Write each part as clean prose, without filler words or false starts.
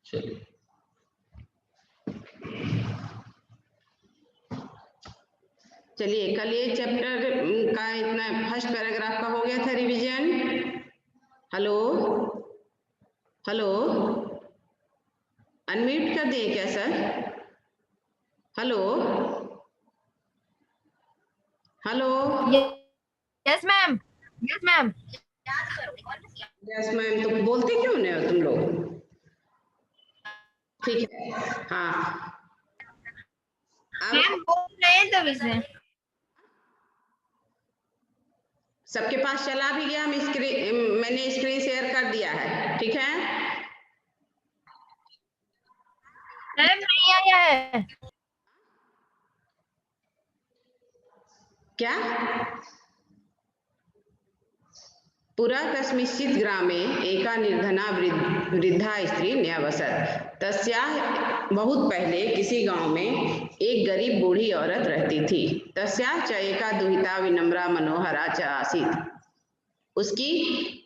चलिए चलिए, कल ये चैप्टर का इतना फर्स्ट पैराग्राफ का हो गया था रिवीजन। हेलो हेलो, अनम्यूट कर दिए क्या sir? Hello hello. Yes ma'am, yes ma'am. Yes ma'am, तो बोलते क्यों नहीं हो तुम लोग? ठीक है, हाँ मैम बोल रहे हैं तभी से। सबके पास चला भी गया, मैंने स्क्रीन शेयर कर दिया है, ठीक है? मैम नहीं आया है। क्या? पुरा कस्मिंश्चित् ग्रामे एका निर्धना वृद्धा स्त्री न्यवसत्। तस्याः बहुत पहले किसी गांव में एक गरीब बूढ़ी औरत रहती थी। तस्याः च एका दुहिता विनम्रा मनोहरा च आसीत्। उसकी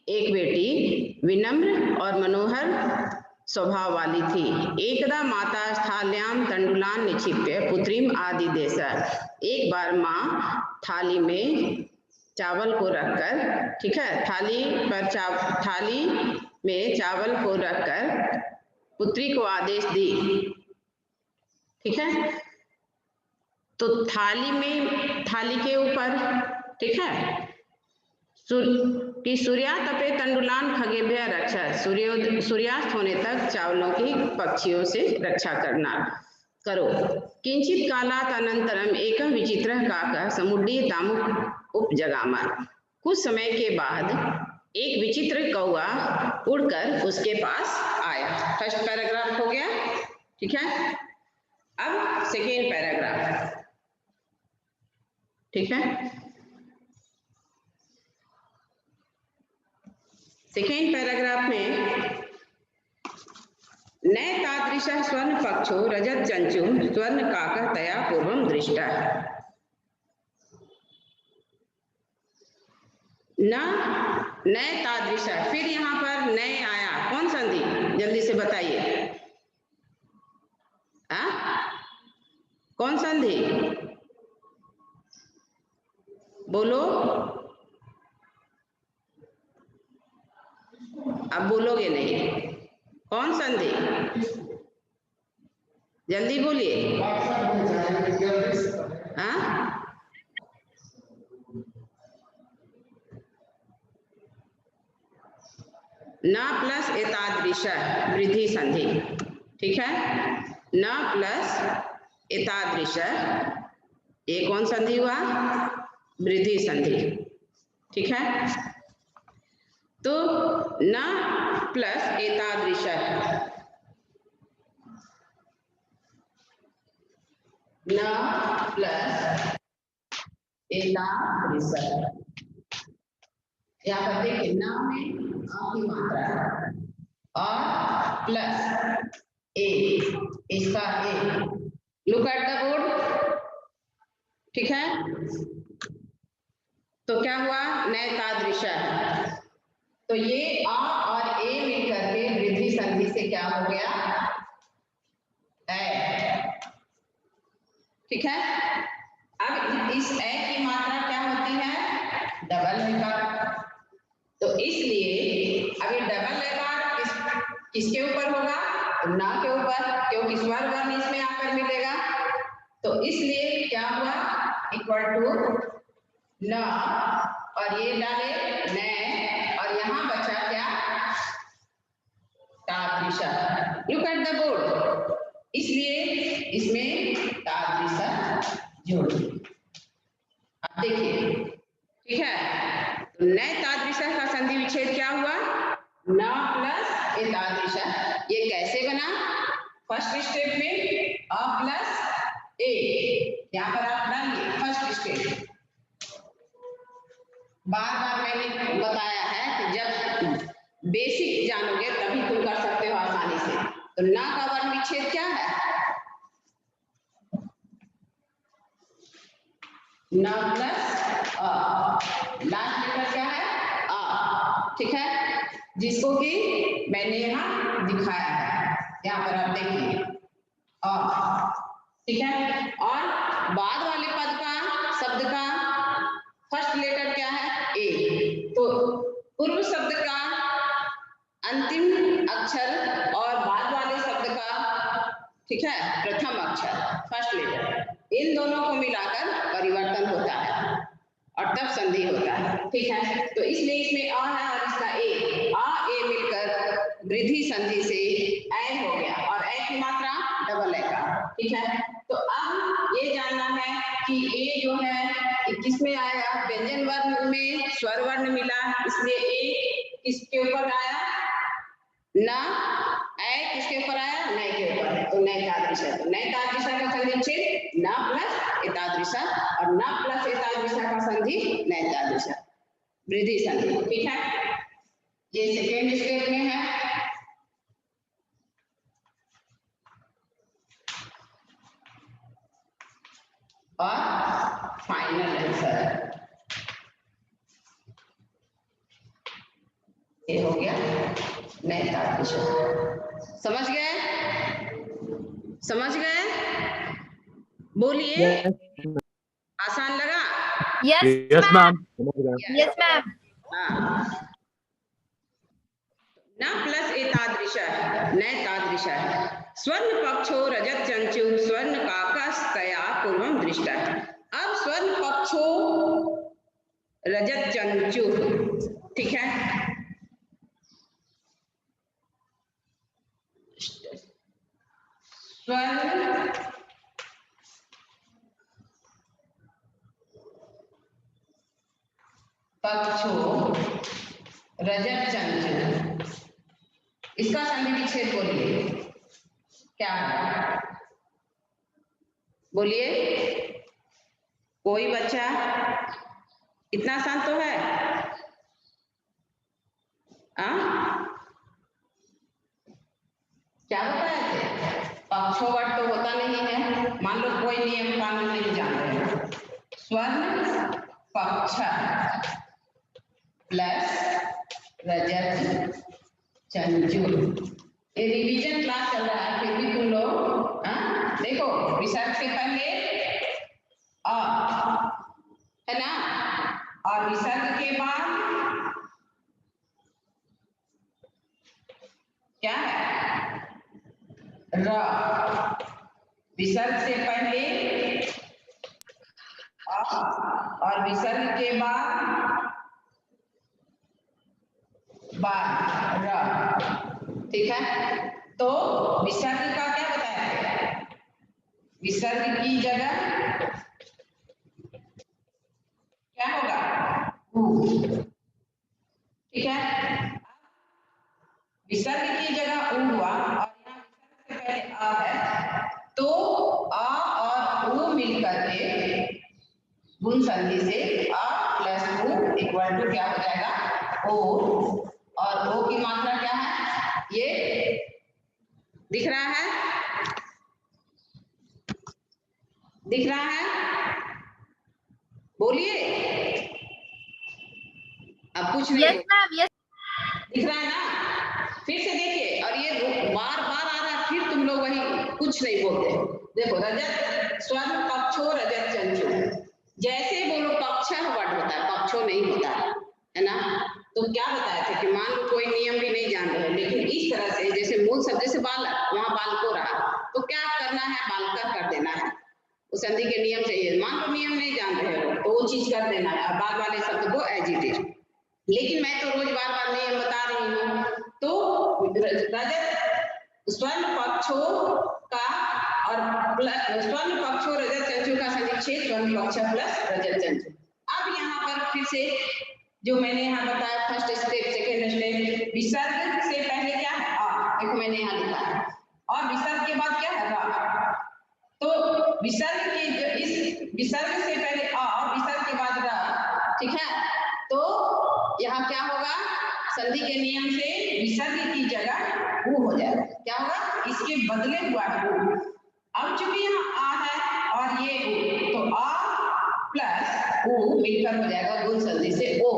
एक बेटी विनम्र और मनोहर स्वभाव वाली थी। एकदा माता स्थाल्यां तंडुलान निक्षिप्य पुत्रीम आदिदेश। एक बार माँ थाली में चावल को रखकर, ठीक है, थाली में चावल को रखकर पुत्री को आदेश दी, ठीक है? तो थाली के ऊपर, ठीक है, सूर्या तपे तंडुलान खगेभ्य रक्षा, सूर्यास्त होने तक चावलों की पक्षियों से रक्षा करो। किंचित कालात अनंतरम एक विचित्र काका समुद्री तामुक उपजगाम। कुछ समय के बाद एक विचित्र कौवा उड़कर उसके पास आया। फर्स्ट पैराग्राफ हो गया, ठीक है? अब सेकेंड पैराग्राफ, ठीक है? सेकेंड पैराग्राफ में न तादृशः स्वर्ण पक्षो रजत चंचु स्वर्ण काकः तया पूर्वं दृष्टः। न तादृशः, फिर यहाँ पर न आया, कौन संधि? जल्दी से बताइए, कौन संधि? बोलो, अब बोलोगे नहीं, कौन संधि? जल्दी बोलिए। न प्लस एतादृश वृद्धि संधि, ठीक है? न प्लस एतादृश, ये कौन संधि हुआ? वृद्धि संधि, ठीक है? तो न प्लस एतादृश, न प्लस एतादृश, यहाँ पर देखिए न में आ की मात्रा और प्लस ए, इसका ए, लुक एट द बोर्ड, ठीक है? तो क्या हुआ? न तादृश, तो ये आ और ए मिलकर के वृद्धि संधि से क्या हो गया? ए, ठीक है? अब इस ए की मात्रा क्या होती है? डबल लकार। तो इसलिए अभी डबल लकार किसके ऊपर होगा? ना के ऊपर, क्योंकि स्वर वर्ण इसमें आकर मिलेगा। तो इसलिए क्या हुआ? इक्वल टू न, और ये डाले न, और यहाँ बचा क्या? तादृश। लुक एट द बोर्ड, इसलिए इसमें तादृश जोड़। अब देखिए, ठीक है? तो न तादृश का संधि विच्छेद क्या हुआ? न प्लस ए तादृश। ये कैसे बना? फर्स्ट स्टेप में अ प्लस ए, यहाँ पर आप डालिए फर्स्ट स्टेप। बार बार मैंने बताया है कि जब बेसिक जानोगे तभी तुम कर सकते हो आसानी से। तो न का वर्ण विच्छेद क्या है? न प्लस अ, लास्ट लेटर क्या है? अ, ठीक है? जिसको कि मैंने यहाँ दिखाया है, यहाँ पर आप देखिए ठीक है। और बाद वाले पद का शब्द का फर्स्ट लेटर क्या है? ए। तो पूर्व शब्द का अंतिम अक्षर और बाद वाले शब्द का, ठीक है, प्रथम अक्षर फर्स्ट लेटर, इन दोनों को मिलाकर परिवर्तन होता है और तब संधि होता है, ठीक है। तो इसलिए इसमें अ है और इसका ए, आ ए मिलकर वृद्धि संधि से ऐ हो गया और ऐ की मात्रा डबल ए का, ठीक है। तो अब ये जानना है कि ए जो है किसमें आएगा? व्यंजन वर्ण में स्वर वर्ण मिला, इसलिए ए किसके ऊपर आया? न। ऐ किसके ऊपर आया? नय के ऊपर, तो नय तादृश। तो नय तादृश का संधि छेद न प्लस एतादृश और न प्लस एतादृश का संधि नय तादृश, वृद्धि संधि, ठीक है। ये सेकेंड स्टेप में है। और फाइनल आंसर ये हो गया नय तादृश। समझ गए? समझ गए? बोलिए। आसान लगा? Yes ma'am. Yes ma'am. न प्लस एतादृश नय तादृश स्वर्ण पक्षो रजत चंचु स्वर्ण काकस्तया पूर्वम दृष्टा। अब स्वर्ण पक्षो रजत चंचु, ठीक है। स्वर्ण पक्षो रजत चंचु, इसका संधि विच्छेद बोलिए क्या है? बोलिए कोई बच्चा, इतना आसान तो है। क्या बताए थे? पक्षोवट तो होता नहीं है, मान लो कोई नियम कानून नहीं जान रहे। स्वर्ण पक्ष प्लस रजत चंचु, ये रिवीजन क्लास चल रहा है, फिर भी तुम लोग देखो विसर्ग से पहले अ है ना, और विसर्ग के बाद क्या है? र। विसर्ग से पहले अ और विसर्ग के बाद र, ठीक है। तो विसर्ग का क्या बताया थे? विसर्ग की जगह क्या होगा? उ, ठीक है। विसर्ग की जगह उ हुआ और यहाँ विसर्ग से पहले आ है, तो आ और उ मिलकर के गुण संधि से आ प्लस उ इक्वल टू क्या हो जाएगा? ओ, और ओ की मात्रा क्या है? ये दिख रहा है? दिख रहा है? बोलिए। अब कुछ नहीं। Yes ma'am. यस। दिख रहा है ना? फिर से देखिए, और ये बार बार आ रहा है, फिर तुम लोग वही कुछ नहीं बोलते। देखो रजत स्वर्ण पक्षो रजत चंचु, जैसे बोलो पक्ष वर्ड होता है, पक्षो नहीं होता है ना। तो क्या बताया था कि मान लो कोई नियम भी नहीं जान रहे, लेकिन इस तरह से जैसे मूल शब्द से बालक, वहां बालको रहा, तो क्या करना है? बालकर कर देना है, उस संधि के नियम चाहिए। मान लो नियम नहीं जान रहे हो तो वो चीज कर देना है, और बाद वाले शब्द को एज इट इज। लेकिन मैं तो रोज बार बार नियम बता रही हूँ। तो रजत स्वर्ण पक्षों का और स्वर्ण पक्षों रजत चंचु का संधि स्वर्ण पक्ष प्लस रजत चंचु। अब यहाँ पर फिर से जो मैंने यहाँ बताया, फर्स्ट स्टेप सेकेंड स्टेप, विसर्ग से पहले क्या है? आ, देखो मैंने यहाँ लिखा है, और विसर्ग के बाद क्या है? रा। तो विसर्ग की इस विसर्ग से पहले आ और विसर्ग के बाद रा, ठीक है। तो यहाँ क्या होगा? संधि के नियम से विसर्ग की जगह उ हो जाएगा। क्या होगा? इसके बदले हुआ है उ। अब चूंकि यहाँ आ है और ये उ, तो आ प्लस उ मिलकर हो जाएगा गुण संधि से ओ,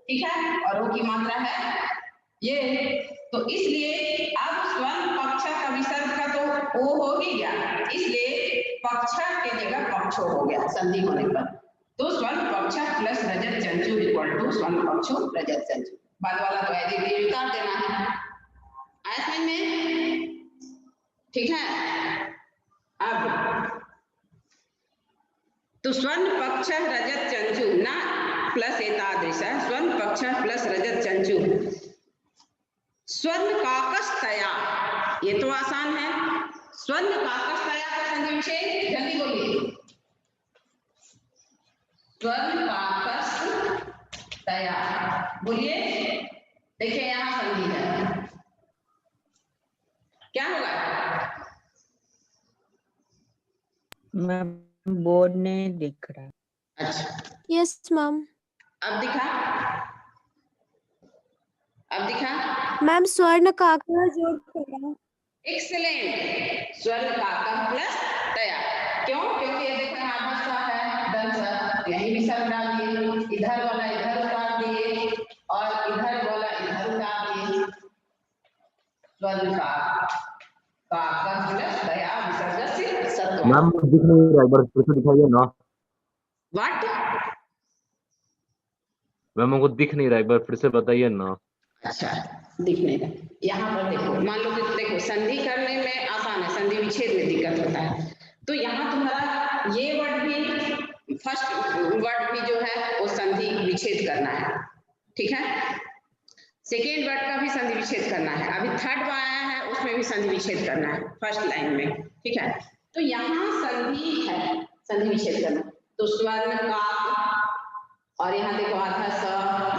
ठीक है। और ओ की मात्रा है ये। तो इसलिए अब स्वर्ण पक्ष का ओ हो ही गया, इसलिए पक्ष के जगह पक्षो हो गया संधि होने पर। तो स्वर्ण पक्ष प्लस रजत चंचु इक्वल टू स्वर्ण पक्षो रजत चंचु। बाद वाला तो एज उतार देना है। आया समझ में? ठीक है। अब तो स्वर्ण पक्ष रजत चंचु ना प्लस एतादृश, स्वर्ण पक्ष प्लस रजत चंचु स्वर्ण काकस्तया, ये तो आसान है। स्वर्ण काकस्तया का संधि विच्छेद जल्दी बोलिए। स्वर्ण काकस्तया बोलिए। देखिए यहाँ संधि है, क्या होगा? मैम बोर्ड नहीं दिख रहा। अच्छा यस मैम। अब दिखा? अब दिखा? मैम स्वर्ण काका जोड़ तया। एक्सीलेंट, स्वर्ण काका प्लस तया। क्यों? क्योंकि ये देखो यहाँ भाषा है दंस, यहीं भी सब डाल दिए, इधर वाला इधर उतार दिए और इधर वाला इधर उतार दिए। स्वर्ण काका प्लस तया विसर्ग से सत्व। मैम दिख नहीं रहा, एक बार फिर से दिखाइए ना। व्हाट? मैम हमको दिख नहीं रहा, एक बार फिर से बताइए ना। अच्छा दिख नहीं रहा। यहाँ पर देखो, मान लो कि देखो संधि करने में आसान है, संधि विच्छेद में दिक्कत होता है। तो यहाँ तुम्हारा ये वर्ड भी, फर्स्ट वर्ड भी जो है वो संधि विच्छेद करना है, ठीक है। सेकेंड वर्ड का भी संधि विच्छेद करना है। अभी थर्ड आया है उसमें भी संधि विच्छेद करना है फर्स्ट लाइन में, ठीक है। तो यहाँ संधि है, संधि विच्छेद करना। तो स्वर्ण काक और यहाँ देखो आधा स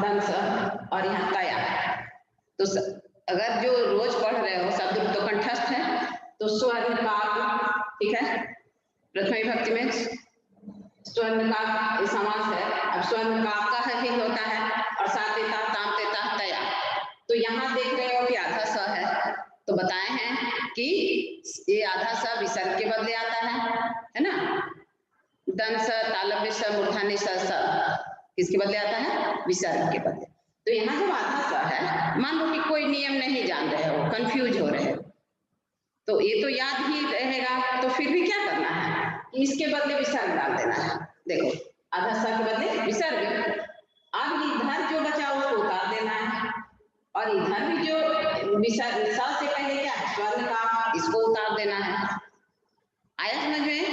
दंस और यहाँ तया। तो अगर जो रोज पढ़ रहे हो शब्द तो कंठस्थ है, तो स्वर्ण काक, ठीक है, प्रथम विभक्ति में स्वर्ण काक समास है। अब स्वर्ण काक का ही होता है और साथ देता ताम देता तया। तो यहाँ देख रहे हो कि आधा स है, तो बताए हैं कि ये आधा स विसर्ग के बदले आता है ना। दंस तालव्य स मूर्धन्य स किसके बदले आता है? विसर्ग के बदले। तो यहाँ जब आधा स है, मान लो कि कोई नियम नहीं जान रहे हो, कंफ्यूज हो रहे हो, तो ये तो याद ही रहेगा, तो फिर भी क्या करना है कि इसके बदले विसर्ग डाल देना है। देखो आधा स के बदले विसर्ग। अब इधर जो बचा उसको उतार देना है और इधर भी जो विसर्ग स से पहले क्या है? स्वर्ण का, इसको उतार देना है। आया समझ में?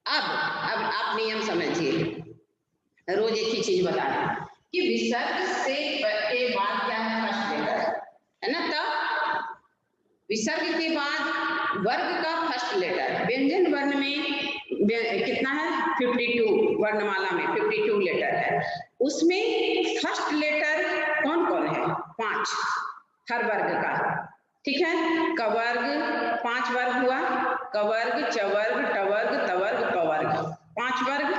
अब आप नियम समझिए, रोज एक ही चीज बता रहे हैं कि विसर्ग से के बाद क्या है? फर्स्ट लेटर है ना। तब विसर्ग के बाद वर्ग का फर्स्ट लेटर, व्यंजन वर्ण में कितना है? 52 वर्णमाला में 52 लेटर है, उसमें फर्स्ट लेटर कौन कौन है? 5 हर वर्ग का, ठीक है। कवर्ग 5 वर्ग हुआ, कवर्ग चवर्ग टवर्ग तवर्ग पवर्ग, 5 वर्ग,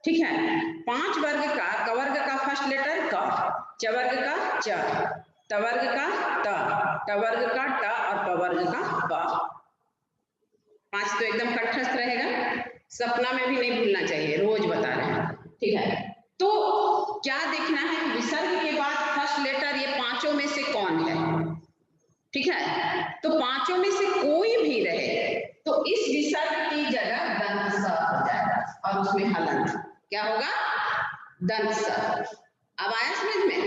ठीक है। 5 वर्ग का कवर्ग का फर्स्ट लेटर क, चवर्ग का च, तवर्ग का त, टवर्ग का ट और पवर्ग का प। 5 तो एकदम कंठस्थ रहेगा, सपना में भी नहीं भूलना चाहिए, रोज बता रहे हैं, ठीक है। तो क्या देखना है कि विसर्ग के बाद फर्स्ट लेटर ये पांचों में से कौन है, ठीक है। तो पांचों में से कोई भी रहे तो इस विसर्ग की जगह दंत स हो जाएगा और उसमें हलंत क्या होगा? दंत स। अब आया समझ में?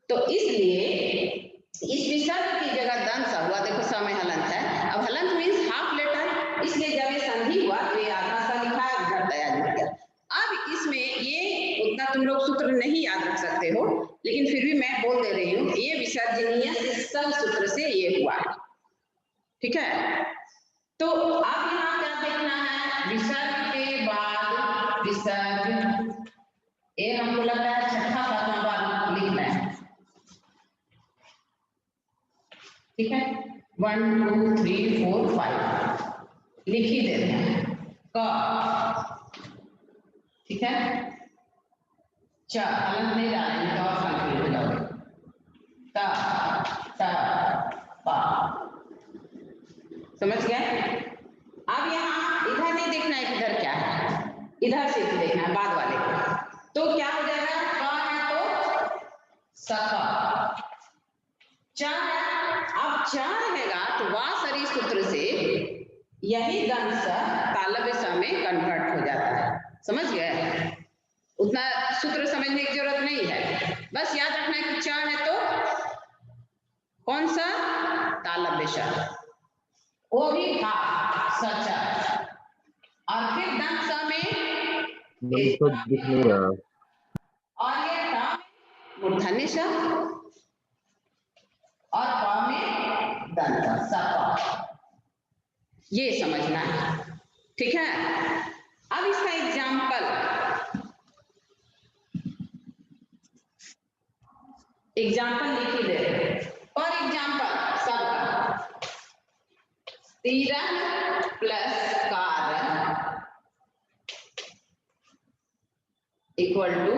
तो इसलिए इस विसर्ग की जगह दंत स हुआ, देखो स में हलंत है। अब हलंत मीन्स हाफ लेटर, इसलिए जब ये संधि हुआ तो ये आधा सा लिखा है, उधर तया जुड़ गया। अब इसमें ये उतना तुम लोग सूत्र नहीं याद रख सकते हो, लेकिन फिर भी मैं बोल दे रही हूँ, ये विसर्जनीय स सूत्र से ये हुआ है, ठीक है। तो अब यहाँ क्या देखना है? विसर्ग के बाद विसर्ग, ये हमको लगता है छठा सातवां बार लिखना है, ठीक है। 1 2 3 4 5 लिख ही देते हैं। क, ठीक है। च हलंत नहीं डालेंगे तो और कंफ्यूज हो जाओगे। ता ता पा, समझ गए? अब यहाँ इधर नहीं देखना है इधर क्या है, इधर सिर्फ देखना है बाद वाले को। तो क्या हो जाएगा? क है तो सका, च है, अब च रहेगा तो वा सरी सूत्र से यही दंश तालव्य स में कन्वर्ट हो जाता है। समझ गए? उतना सूत्र समझने की जरूरत नहीं है, बस याद रखना है कि च है तो कौन सा? तालव्य स, वो भी था सच, और फिर दंश में मैम तो दिख नहीं रहा। और ये ट मूर्धन्य स और प में दंत स, ये समझना है। ठीक है, अब इसका एग्जाम्पल लिख ही दे रहे हैं। फॉर एग्जाम्पल सबका तिरक प्लस कार इक्वल टू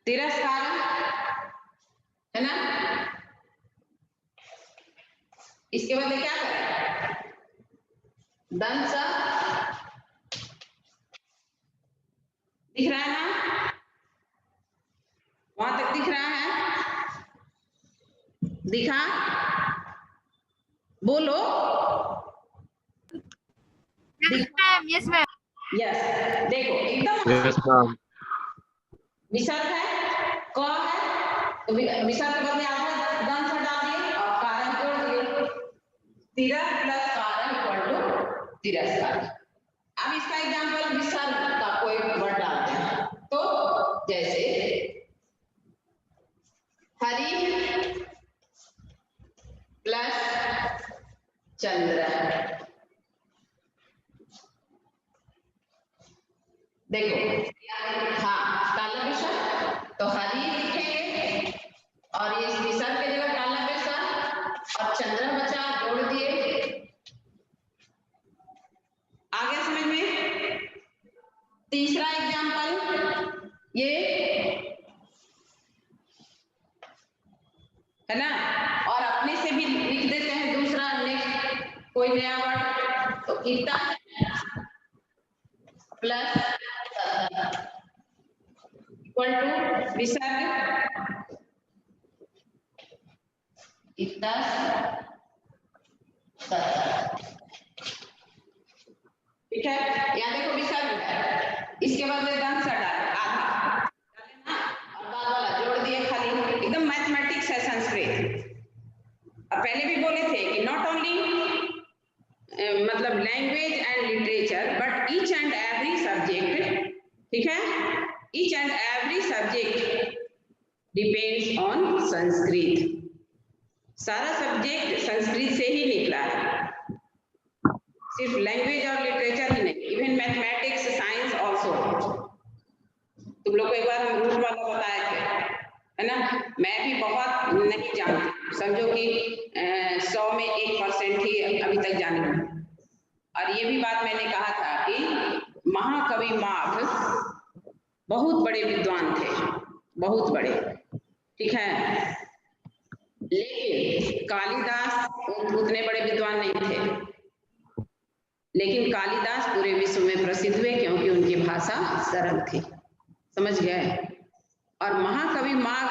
तिरस्कार, है ना? इसके बाद क्या करें? दंश दिख रहा है ना? वहां तक दिख रहा है? दिखा? बोलो। Yes ma'am. यस, देखो एकदम यस मैम। विसर्ग है, क है, तो विसर्ग के बदले आधा दंश हटा दिए और कारण जोड़ दिए। तिरक प्लस कारण इक्वल टू तिरस्कार। अब इसका एग्जांपल विसर्ग का कोई वर्ड डालते हैं, तो जैसे हरि प्लस चंद्र। देखो हाँ तालव्य स, तो हरि लिखेंगे और ये विसर्ग की जगह तालव्य स और चंद्र बचा, जोड़ दिए। आ गया समझ में? तीसरा एग्जांपल ये है ना, और अपने से भी लिख देते हैं दूसरा नेक्स्ट कोई नया वर्ड, तो इतना प्लस इक्वल टू विसर्ग इतना। ठीक है, यहाँ देखो विसर्ग है, इसके बाद दंश डाल आधा और बाद वाला जोड़ दिए खाली, एकदम मैथमेटिक्स है संस्कृत। अब पहले भी बोले थे कि नॉट ओनली मतलब language and literature but each and every subject, ठीक है, each and every subject depends on Sanskrit. सारा सब्जेक्ट संस्कृत से ही निकला है, सिर्फ लैंग्वेज और लिटरेचर ही नहीं, इवन मैथमेटिक्स साइंस ऑल्सो। तुम लोग को एक बार हम रूट वाला बताए थे, है ना? मैं भी बहुत नहीं जानती, समझो कि 100 में 1% ही अभी तक जानी हूँ। और ये भी बात मैंने कहा था कि महाकवि माघ बहुत बड़े विद्वान थे, बहुत बड़े, ठीक है, लेकिन कालिदास उतने बड़े विद्वान नहीं थे। लेकिन कालिदास पूरे विश्व में प्रसिद्ध हुए क्योंकि उनकी भाषा सरल थी। समझ गए? और महाकवि माघ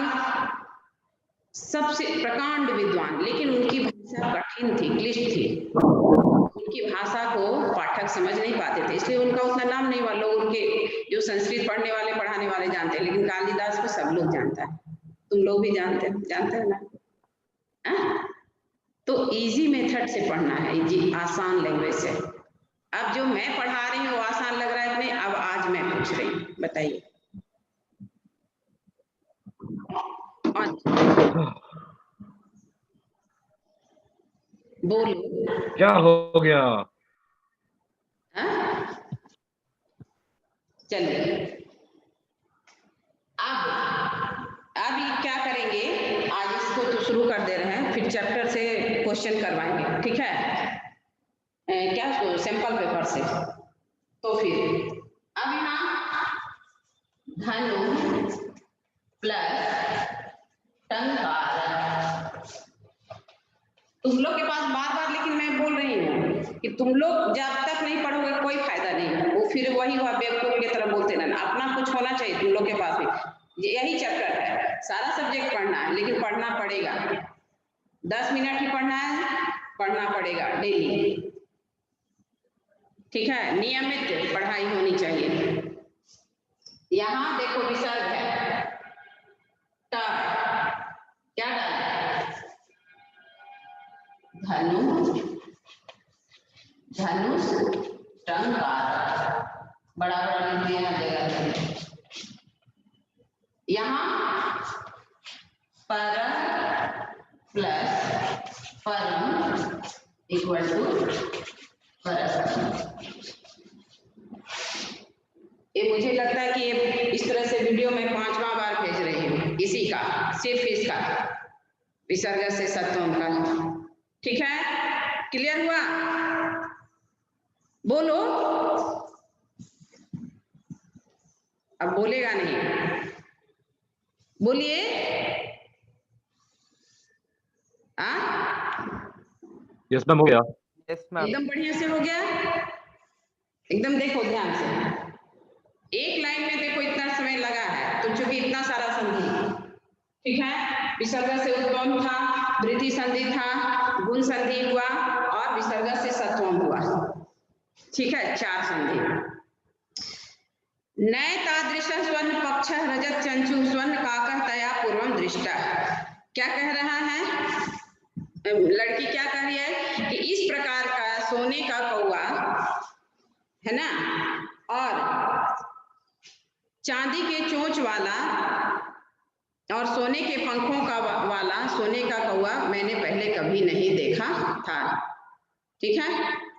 सबसे प्रकांड विद्वान, लेकिन उनकी भाषा कठिन थी, क्लिष्ट थी, उनकी भाषा को पाठक समझ नहीं पाते थे, इसलिए उनका उतना नाम नहीं हुआ। लोग उनके जो संस्कृत पढ़ने वाले पढ़ाने वाले जानते हैं, लेकिन कालिदास को सब लोग जानता है, तुम लोग भी जानते हो ना? तो इजी मेथड से पढ़ना है, इजी आसान लैंग्वेज से। अब जो मैं पढ़ा रही हूँ वो आसान लग रहा है कि नहीं? अब आज मैं पूछ रही हूँ, बताइए। बोलो क्या हो गया? चलिए अब क्या करेंगे, आज इसको तो शुरू कर दे रहे हैं, फिर चैप्टर से क्वेश्चन करवाएंगे, ठीक है? क्या सैंपल पेपर से। तो फिर अब यहाँ धनु प्लस टंकार, तुम लोग के पास बार बार, लेकिन मैं बोल रही हूँ कि तुम लोग जब तक नहीं पढ़ोगे कोई फायदा नहीं, वो फिर वही हुआ बेवकूफ की तरह बोलते रहना। अपना कुछ होना चाहिए तुम लोग के पास भी। यही चैप्टर है, सारा सब्जेक्ट पढ़ना है, लेकिन पढ़ना पड़ेगा। 10 मिनट ही पढ़ना है, पढ़ना पड़ेगा डेली। ठीक है, नियमित पढ़ाई होनी चाहिए। यहाँ देखो विसर्ग है, ट क्या डाला? धनुष, धनुष टंकार, बड़ा बड़ा लिख दिया ना जगह पे। यहाँ पर प्लस परम इक्वल टू परस्पर। ये मुझे लगता है कि ये इस तरह से वीडियो में 5वां बार भेज रही हूँ, इसी का, सिर्फ इसका विसर्ग से सत्वम का। ठीक है, क्लियर हुआ? बोलो, अब बोलेगा नहीं, बोलिए। यस मैम, हो गया। Yes ma'am. एकदम बढ़िया से हो गया। एकदम देखो ध्यान से, एक लाइन में देखो इतना समय लगा है, तो चूंकि इतना सारा संधि, ठीक है, विसर्ग से उत्पन्न था, वृद्धि संधि था, गुण संधि हुआ और विसर्ग से सत्वम हुआ। ठीक है, 4 संधि। नए तादृश स्वर्ण पक्ष रजत चंचु स्वर्ण काकर तया पूर्वम दृष्टा। क्या कह रहा है? लड़की क्या कह रही है कि इस प्रकार का सोने का कौवा है ना, और चांदी के चोंच वाला और सोने के पंखों का वाला सोने का कौवा मैंने पहले कभी नहीं देखा था। ठीक है,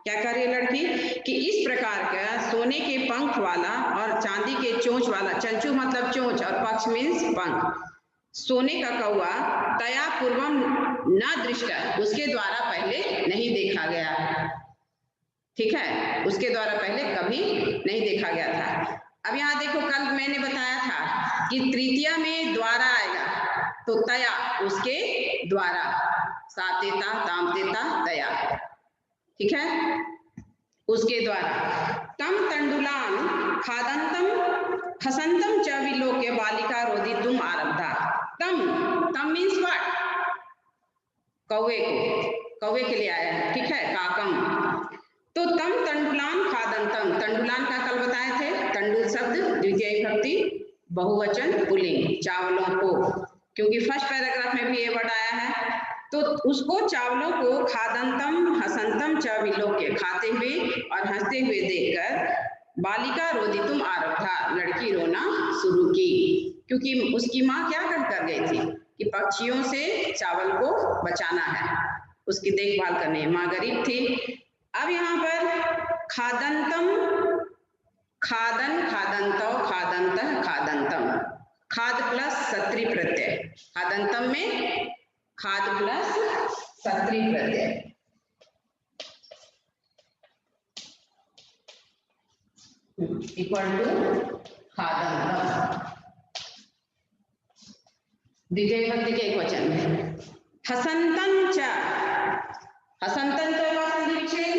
क्या कर रही है लड़की कि इस प्रकार का सोने के पंख वाला और चांदी के चोंच वाला, चंचू मतलब चोंच और पक्ष मीन्स पंख, सोने का कौवा तया पूर्वम न दृष्टा, उसके द्वारा पहले नहीं देखा गया। ठीक है, उसके द्वारा पहले कभी नहीं देखा गया था। अब यहाँ देखो, कल मैंने बताया था कि तृतीया में द्वारा आएगा, तो तया उसके द्वारा, सातेता तामतेता तया। ठीक है, उसके द्वारा। तम तंडुलान खादंतम हसंतम च विलोक्य बालिका रोदितुम आरब्धा। तम, तम मीन्स व्हाट? कौवे को, कौवे के लिए आया है। ठीक है, काकम। तो तम तंडुलान खादंतम, तंडुलान का कल बताए थे, तंडुल शब्द द्वितीय विभक्ति बहुवचन पुल्लिंग, चावलों को, क्योंकि फर्स्ट पैराग्राफ में भी ये वर्ड आया है। तो उसको, चावलों को, खादंतम हसंतम च विलोक्य, खाते हुए और हंसते हुए देखकर बालिका रोदितुम आरब्धा, लड़की रोना शुरू की, क्योंकि उसकी माँ क्या कर गई थी कि पक्षियों से चावल को बचाना है, उसकी देखभाल करनी है, माँ गरीब थी। अब यहाँ पर खादंतम, खादन, खादंतो, खादंत, खादंतम, खाद प्लस सत्री प्रत्यय, खादंतम में खाद प्लस सत्री प्रत्यय। इक्वल टू खादंतम, द्वितीय विभक्ति के एक वचन में। हसंतम च, हसंतन तो संधि विच्छेद,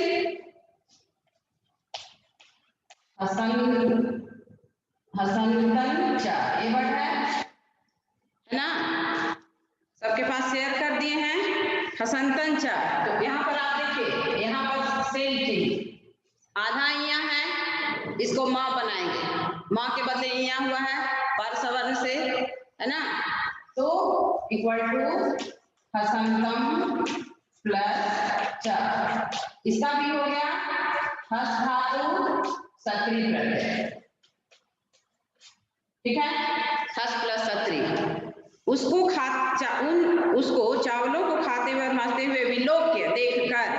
हसंतन च, ये वर्ड है ना, सबके पास शेयर कर दिए हैं। हसंतन च, तो यहाँ पर आप देखिए, यहाँ पर सेल थी, आधा इया है, इसको माँ बनाएंगे, माँ के बदले इया हुआ है पर सवर्ण से, है ना, तो इक्वल टू हसंतम प्लस च, इसका भी हो गया हस धातु सत्री प्रत्यय। ठीक है, हस प्लस सत्री, उसको उसको चावलों को खाते हुए हंसते हुए विलोक्य देखकर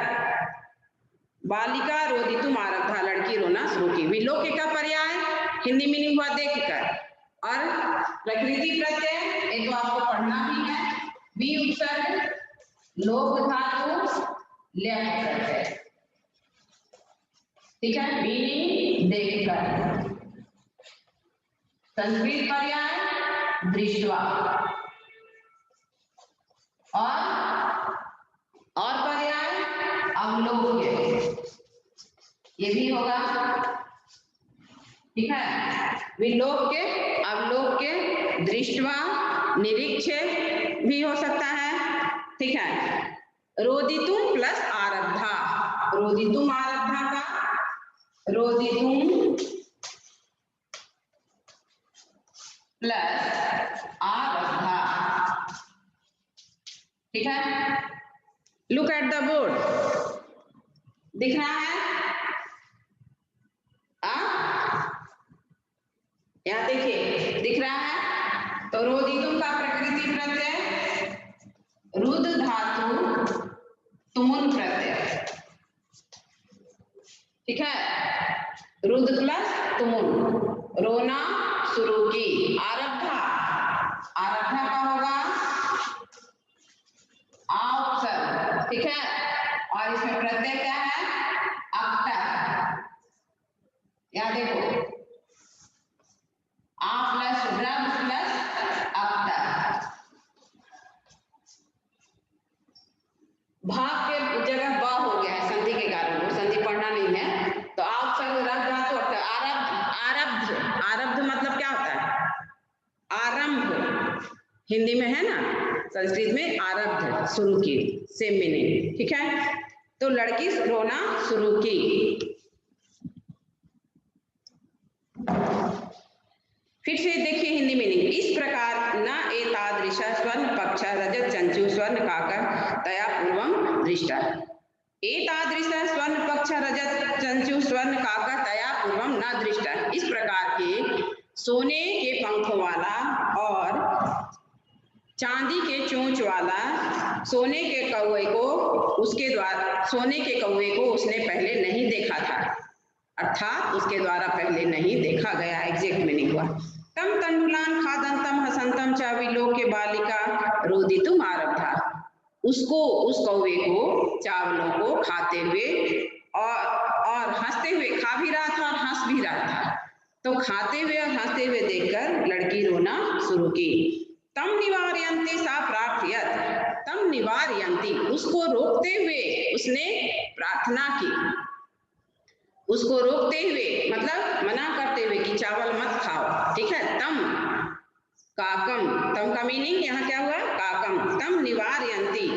बालिका रोदितुम आरब्धा, लड़की रोना शुरू की। विलोक्य का पर्याय हिंदी मीनिंग हुआ देखकर, और प्रकृति प्रत्यय ये तो आपको पढ़ना भी है, बी उपसर्ग लोभ धातु ल्यप प्रत्यय। ठीक है, मीनिंग देखकर, संस्कृत पर्याय दृष्टवा, और पर्याय अवलोक्य, ये भी होगा ठीक है, विलोक के, अवलोक के, दृष्टवा, निरीक्षे भी हो सकता है। ठीक है, रोदितुम प्लस आरब्धा, रोदितुम आरब्धा का रोदितुम प्लस आरब्धा। ठीक है, लुक एट द बोर्ड, दिख रहा है? यहाँ देखिए, दिख रहा है? तो रोदितुम का प्रकृति प्रत्यय रुद धातु तुमुन प्रत्यय। ठीक है, रुद प्लस तुमुन, रोना शुरू की, आरब्धा, आरब्धा का होगा आउपसर्ग। ठीक है, और इसमें प्रत्यय क्या है? अक्टर। यहाँ देखो, आ प्लस रब प्लस अक्टर, भाग के जगह ब हो गया है संधि के कारण, वो संधि पढ़ना नहीं है। तो आप सब रब धातु अक्टर, आरब्ध, आरब्ध, आरब्ध मतलब क्या होता है? आरंभ, हिंदी में है ना, संस्कृत में आरब्ध, शुरू की, सेम मीनिंग। ठीक है, तो लड़की रोना शुरू की। फिर से देखिए हिंदी मीनिंग, इस प्रकार न एतादृश स्वर्ण पक्ष रजत चंचु स्वर्ण काकर तया पूर्वम दृष्टा। एतादृश स्वर्ण पक्ष रजत चंचु स्वर्ण काकर तया पूर्वम न दृष्टा। इस प्रकार के सोने के पंखों वाला और चांदी के चोंच वाला सोने के कौवे को उसके द्वारा, सोने के कौवे को उसने पहले नहीं देखा था, अर्थात उसके द्वारा पहले नहीं देखा गया। एग्जैक्ट मीनिंग हुआ तम तंडुलान खादंतम हसंतम च विलोक्य बालिका रोदितुम आरब्धा। उसको, उस कौवे को, चावलों को खाते हुए और हंसते हुए, खा भी रहा था और हंस भी रहा था, तो खाते हुए और हंसते हुए देखकर लड़की रोना शुरू की। तम निवारयंती सा प्रार्थयत, तम निवारयंती, उसको रोकते हुए उसने प्रार्थना की। उसको रोकते हुए मतलब मना करते हुए कि चावल मत खाओ। ठीक है, तम काकम, तम का मीनिंग यहाँ क्या हुआ? काकम, तम निवारयंती,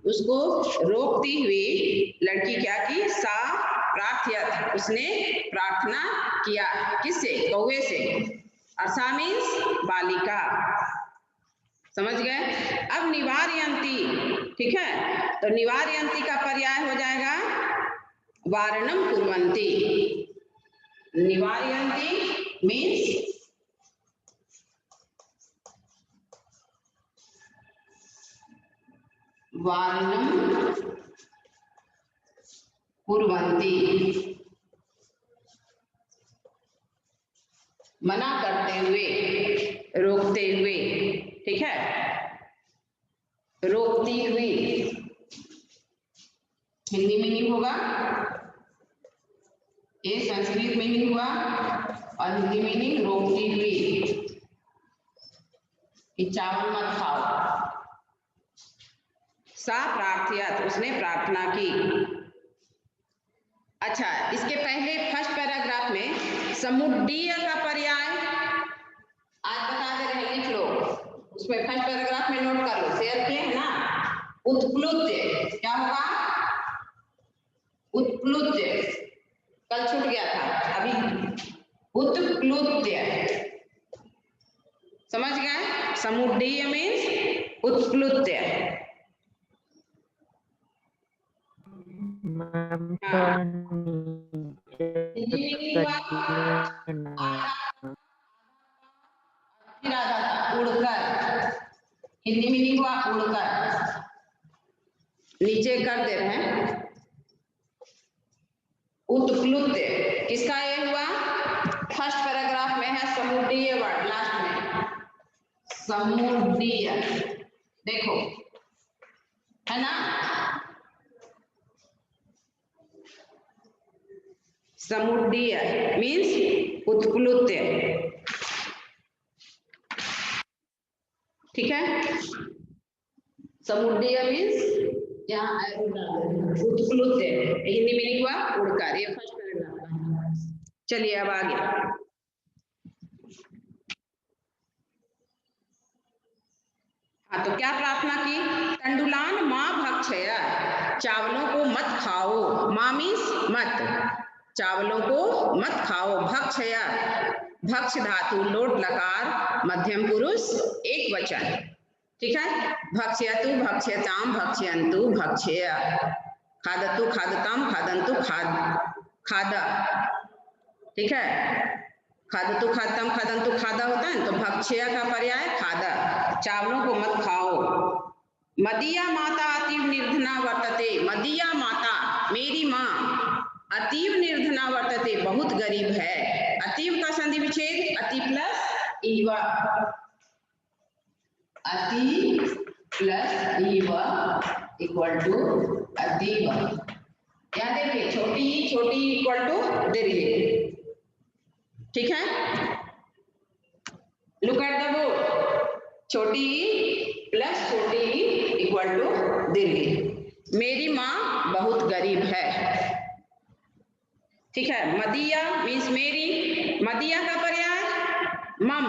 उसको रोकती हुई लड़की क्या की? सा प्रार्थयत, उसने प्रार्थना किया। किससे? कौवे से। और सा मीन्स बालिका, समझ गए? अब निवारयंती, ठीक है, तो निवारयंती का पर्याय हो जाएगा वारणम कुर्वन्ति। निवारयंती मीन्स वारणम कुर्वन्ति, मना करते हुए, रोकते हुए। ठीक है, रोकती हुई हिंदी मीनिंग होगा, ये संस्कृत मीनिंग हुआ, और हिंदी मीनिंग रोकती हुई कि चावल मत खाओ। सा प्रार्थयत, उसने प्रार्थना की। अच्छा, इसके पहले फर्स्ट पैराग्राफ में समुड्डीय का पर्याय आज बता दे रहे हैं, लिख लो, उसमें फर्स्ट पैराग्राफ में नोट कर लो, शेयर किए है ना। उत्प्लुत्य क्या होगा? उत्प्लुत्य, कल छूट गया था, अभी उत्प्लुत्य, समझ गए? समुड्डीय मीन्स उत्प्लुत्य। उड़कर, हिंदी मीनिंग हुआ उड़कर, नीचे कर दे रहे हैं। उत्प्लुत्य किसका ये हुआ? फर्स्ट पैराग्राफ में है समुड्डीय वर्ड, लास्ट में समुड्डीय, देखो है ना, समुड्डीय मीन्स उत्प्लुत्य। ठीक है, समुड्डीय मीन्स यहाँ उत्प्लुत्य, हिंदी मीनिंग हुआ उड़कर। ये फर्स्ट पैराग्राफ। चलिए अब आगे, हाँ, तो क्या प्रार्थना की? तंडुलान माँ भक्षय, चावलों को मत खाओ। माँ मीन्स मत, चावलों को मत खाओ। भक्षय, भक्ष धातु लोट लकार मध्यम पुरुष एक वचन, ठीक है। भक्ष्यतु भक्ष्यताम भक्ष्यन्तु भक्ष्य, खादतु खादताम खादन्तु खाद, ठीक है। खादतु खादताम खादन्तु खादा होता है, तो भक्ष्य का पर्याय खादा, चावलों को मत खाओ। मदीया माता अतीव निर्धना वर्तते, मदीया माता मेरी माँ, अतीव निर्धना वर्तते बहुत गरीब है। अतीव का संधि विच्छेद अति प्लस इव, अति प्लस इव इक्वल टू अतीव। याद देखिए, छोटी इक्वल टू दीर्घ, ठीक है। लुक एट द बोर्ड, छोटी प्लस छोटी इक्वल टू दीर्घ। मेरी माँ बहुत गरीब है, ठीक है। मदिया मीन्स मेरी, मदिया का पर्याय मम,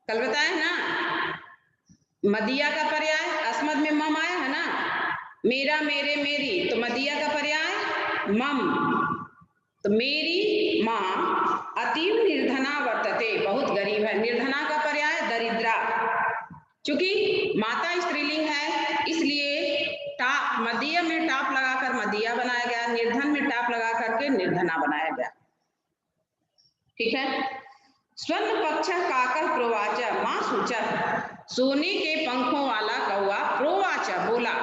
कल बताया ना, मदिया का पर्याय अस्मद में मम आया है ना, मेरा मेरे मेरी, तो मदिया का पर्याय मम। तो मेरी माँ अतीव निर्धना वर्तते बहुत गरीब है, निर्धना का पर्याय दरिद्रा। चूंकि माता स्त्रीलिंग है इसलिए टाप, मदीय में टाप लगाकर मदीया बनाया गया, निर्धन में टाप लगा करके निर्धना बनाया गया, ठीक है। स्वर्ण पक्ष काकर प्रोवाच, माँ सूचक, सोने के पंखों वाला कौआ प्रोवाच बोला,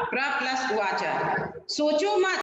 प्र प्लस उवाच, सोचो मत